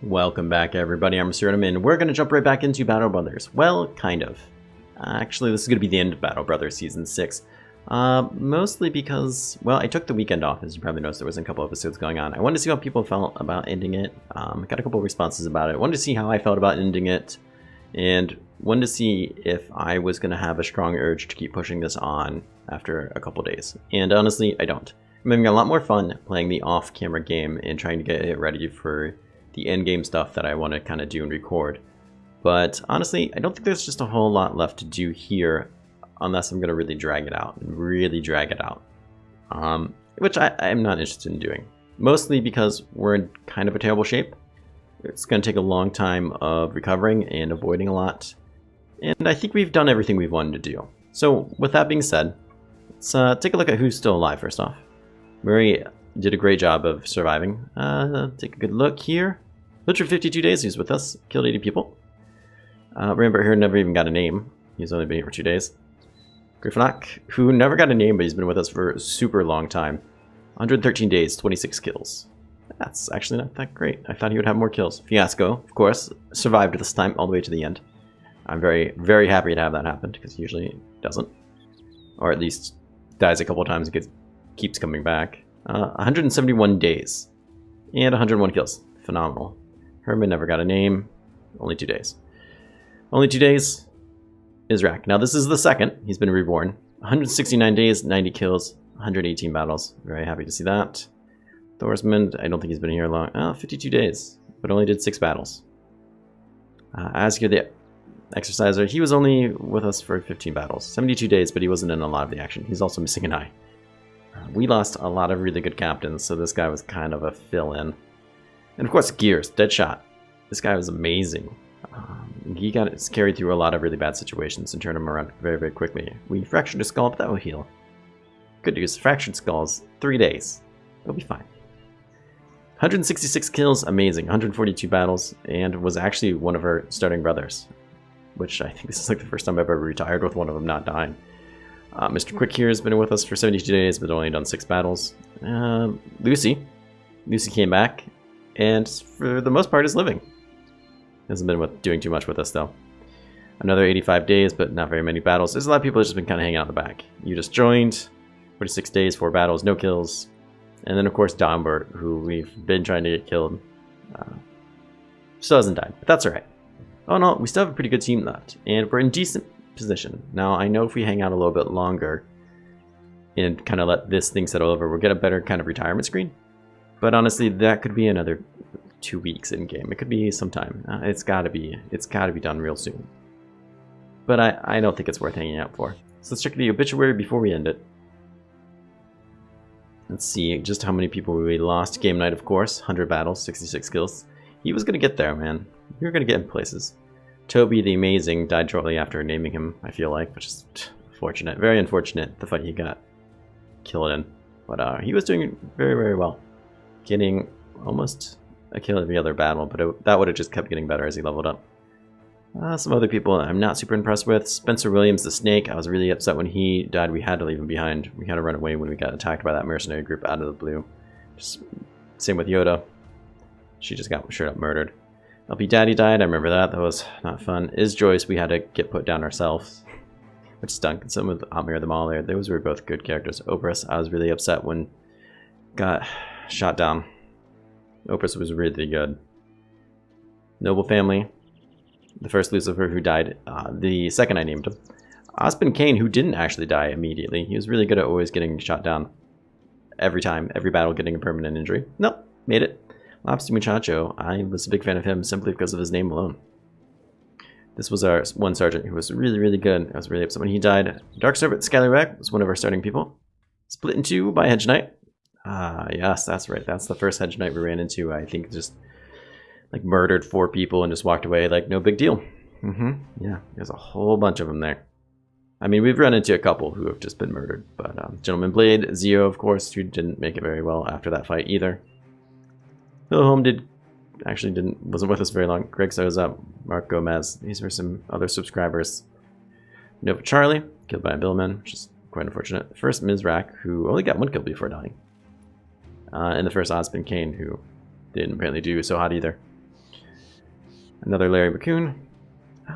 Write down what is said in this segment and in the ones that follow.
Welcome back, everybody. I'm Absurdum, and we're going to jump right back into Battle Brothers. Well, kind of. Actually, this is going to be the end of Battle Brothers Season 6. Mostly because, well, I took the weekend off. As you probably noticed, there was a couple episodes going on. I wanted to see how people felt about ending it. Got a couple of responses about it. Wanted to see how I felt about ending it. And wanted to see if I was going to have a strong urge to keep pushing this on after a couple days. And honestly, I don't. I'm having a lot more fun playing the off-camera game and trying to get it ready for the end game stuff that I want to kind of do and record. But honestly, I don't think there's just a whole lot left to do here unless I'm going to really drag it out and really drag it out. Which I'm not interested in doing. Mostly because we're in kind of a terrible shape. It's going to take a long time of recovering and avoiding a lot. And I think we've done everything we've wanted to do. So with that being said, let's take a look at who's still alive first off. Murray did a great job of surviving. Take a good look here. Lived for 52 days, he's with us. Killed 80 people. Remember here never even got a name. He's only been here for 2 days. Griffonock, who never got a name, but he's been with us for a super long time. 113 days, 26 kills. That's actually not that great. I thought he would have more kills. Fiasco, of course, survived this time all the way to the end. I'm very, very happy to have that happen, because he usually doesn't. Or at least dies a couple times and keeps coming back. 171 days. And 101 kills. Phenomenal. Herman never got a name. Only 2 days. Only 2 days. Israk. Now this is the second. He's been reborn. 169 days, 90 kills, 118 battles. Very happy to see that. Thorsmond, I don't think he's been here long. 52 days, but only did 6 battles. Asgir the Exerciser, he was only with us for 15 battles. 72 days, but he wasn't in a lot of the action. He's also missing an eye. We lost a lot of really good captains, so this guy was kind of a fill-in. And of course, Gears, Deadshot. This guy was amazing. He got carried through a lot of really bad situations and turned him around very, very quickly. We fractured his skull, but that will heal. Good news, fractured skulls, 3 days. It'll be fine. 166 kills, amazing. 142 battles, and was actually one of our starting brothers. Which I think this is like the first time I've ever retired with one of them not dying. Mr. Quick here has been with us for 72 days, but only done 6 battles. Lucy came back, and for the most part is living. Hasn't been doing too much with us though. Another 85 days, but not very many battles. There's a lot of people that just been kind of hanging out in the back. You just joined, 46 days, 4 battles, no kills. And then of course Dombert, who we've been trying to get killed. Still hasn't died, but that's alright. Oh no, we still have a pretty good team left, and we're in decent position. Now, I know if we hang out a little bit longer and kind of let this thing settle over, we'll get a better kind of retirement screen. But honestly, that could be another 2 weeks in game. It could be sometime. It's got to be done real soon. But I don't think it's worth hanging out for. So let's check the obituary before we end it. Let's see just how many people we lost. Game night, of course. 100 battles, 66 kills. He was going to get there, man. We were going to get in places. Toby the Amazing died shortly after naming him, I feel like, which is unfortunate. Very unfortunate, the fight he got killed in. But he was doing very, very well. Getting almost a kill every other battle, but that would have just kept getting better as he leveled up. Some other people I'm not super impressed with. Spencer Williams the Snake. I was really upset when he died. We had to leave him behind. We had to run away when we got attacked by that mercenary group out of the blue. Same with Yoda. She just got straight up murdered. LP Daddy died, I remember that. That was not fun. Is Joyce, we had to get put down ourselves. Which stunk. And some with Amir the Mauler, those were both good characters. Opress, I was really upset when got shot down. Opress was really good. Noble Family. The first Lucifer who died. The second I named him. Ospen Kane, who didn't actually die immediately. He was really good at always getting shot down. Every time, every battle getting a permanent injury. Nope, made it. Lobster Muchacho, I was a big fan of him simply because of his name alone. This was our one sergeant who was really, really good. I was really upset when he died. Dark Servant Scallywag was one of our starting people. Split in 2 by Hedge Knight. Yes, that's right. That's the first Hedge Knight we ran into. I think just like murdered 4 people and just walked away like no big deal. Yeah, there's a whole bunch of them there. I mean, we've run into a couple who have just been murdered. But Gentleman Blade, Zio, of course, who didn't make it very well after that fight either. Bill Holm wasn't with us very long. Greg Soza, Mark Gomez. These were some other subscribers. Nova Charlie, killed by a Billman, which is quite unfortunate. First Mizrak, who only got 1 kill before dying. And the first Ospen Kane, who didn't apparently do so hot either. Another Larry McCoon.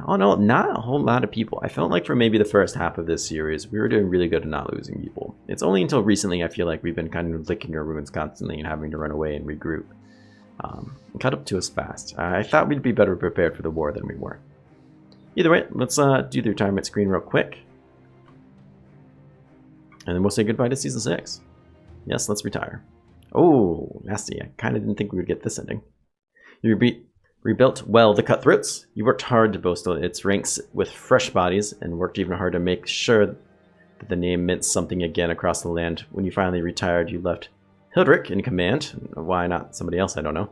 Oh no, not a whole lot of people. I felt like for maybe the first half of this series, we were doing really good at not losing people. It's only until recently I feel like we've been kind of licking our wounds constantly and having to run away and regroup. It caught up to us fast. I thought we'd be better prepared for the war than we were. Either way, let's do the retirement screen real quick. And then we'll say goodbye to Season 6. Yes, let's retire. Oh, nasty. I kind of didn't think we would get this ending. You rebuilt well the Cutthroats. You worked hard to bolster its ranks with fresh bodies and worked even harder to make sure that the name meant something again across the land. When you finally retired, you left Hildrick in command. Why not somebody else? I don't know.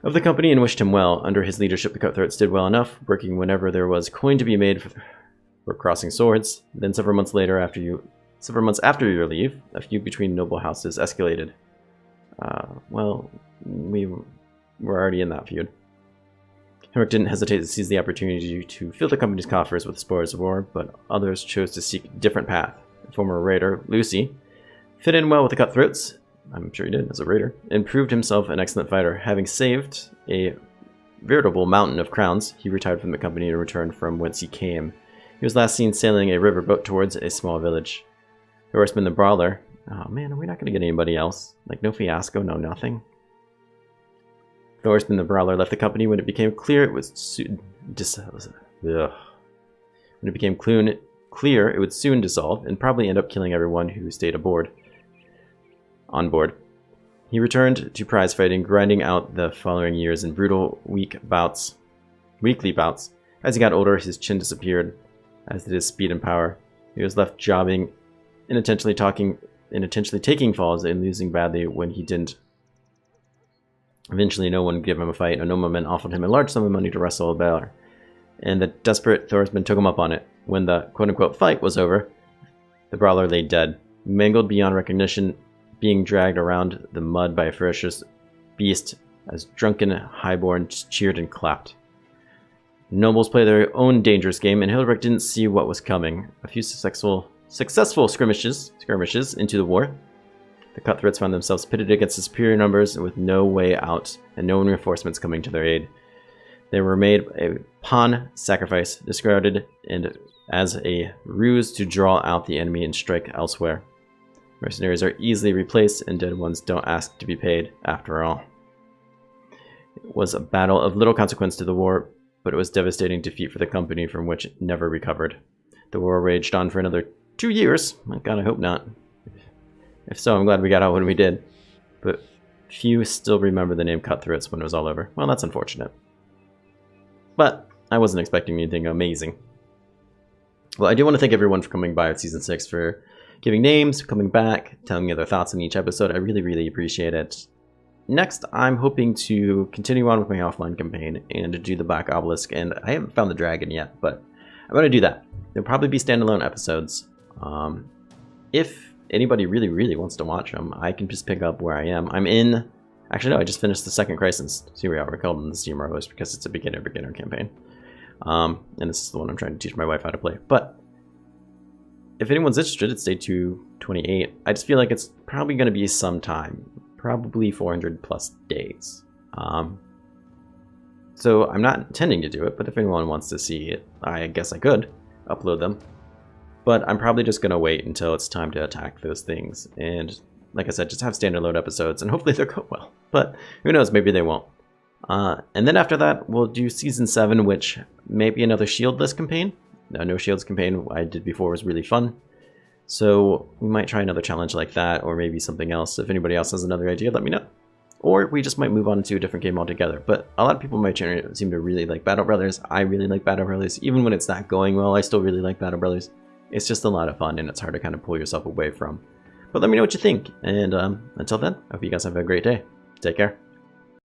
Of the company and wished him well. Under his leadership, the Cutthroats did well enough, working whenever there was coin to be made for crossing swords. Then several months after your leave, a feud between noble houses escalated. Well, we were already in that feud. Hildrick didn't hesitate to seize the opportunity to fill the company's coffers with spoils of war, but others chose to seek a different path. The former raider, Lucy, fit in well with the Cutthroats. I'm sure he did, as a raider, and proved himself an excellent fighter. Having saved a veritable mountain of crowns, he retired from the company and returned from whence he came. He was last seen sailing a riverboat towards a small village. The horseman, the brawler. Oh man, are we not going to get anybody else? Like, no Fiasco, no nothing? The horseman, the brawler, left the company when it became clear it would soon it would soon dissolve and probably end up killing everyone who stayed on board. He returned to prize fighting, grinding out the following years in brutal weekly bouts. As he got older, his chin disappeared, as did his speed and power. He was left jobbing, inattentionally taking falls and losing badly when he didn't. Eventually, no one gave him a fight, and noble men offered him a large sum of money to wrestle a bear. And the desperate Thorsman took him up on it. When the quote-unquote fight was over, the brawler lay dead, mangled beyond recognition, being dragged around the mud by a ferocious beast as drunken highborns cheered and clapped. Nobles play their own dangerous game, and Hildrick didn't see what was coming. A few successful skirmishes into the war. The Cutthroats found themselves pitted against the superior numbers with no way out and no reinforcements coming to their aid. They were made a pawn sacrifice, discarded and as a ruse to draw out the enemy and strike elsewhere. Mercenaries are easily replaced, and dead ones don't ask to be paid, after all. It was a battle of little consequence to the war, but it was a devastating defeat for the company from which it never recovered. The war raged on for another 2 years. My God, I hope not. If so, I'm glad we got out when we did. But few still remember the name Cutthroats when it was all over. Well, that's unfortunate. But I wasn't expecting anything amazing. Well, I do want to thank everyone for coming by with Season 6, for giving names, coming back, telling me their thoughts on each episode. I really, really appreciate it. Next, I'm hoping to continue on with my offline campaign and to do the Black Obelisk, and I haven't found the dragon yet, but I'm going to do that. There'll probably be standalone episodes. If anybody really, really wants to watch them, I can just pick up where I am. I'm in... Actually, no, I just finished the second Crisis. See where we're called in the Steamer host because it's a beginner campaign. And this is the one I'm trying to teach my wife how to play. But if anyone's interested, it's day 228. I just feel like it's probably going to be some time. Probably 400 plus days. So I'm not intending to do it, but if anyone wants to see it, I guess I could upload them. But I'm probably just going to wait until it's time to attack those things. And like I said, just have standalone episodes, and hopefully they'll go well. But who knows, maybe they won't. And then after that, we'll do Season 7, which may be another shieldless campaign. No shields campaign I did before was really fun. So we might try another challenge like that, or maybe something else. If anybody else has another idea, let me know. Or we just might move on to a different game altogether. But a lot of people in my channel seem to really like Battle Brothers. I really like Battle Brothers. Even when it's not going well, I still really like Battle Brothers. It's just a lot of fun, and it's hard to kind of pull yourself away from. But let me know what you think. And until then, I hope you guys have a great day. Take care.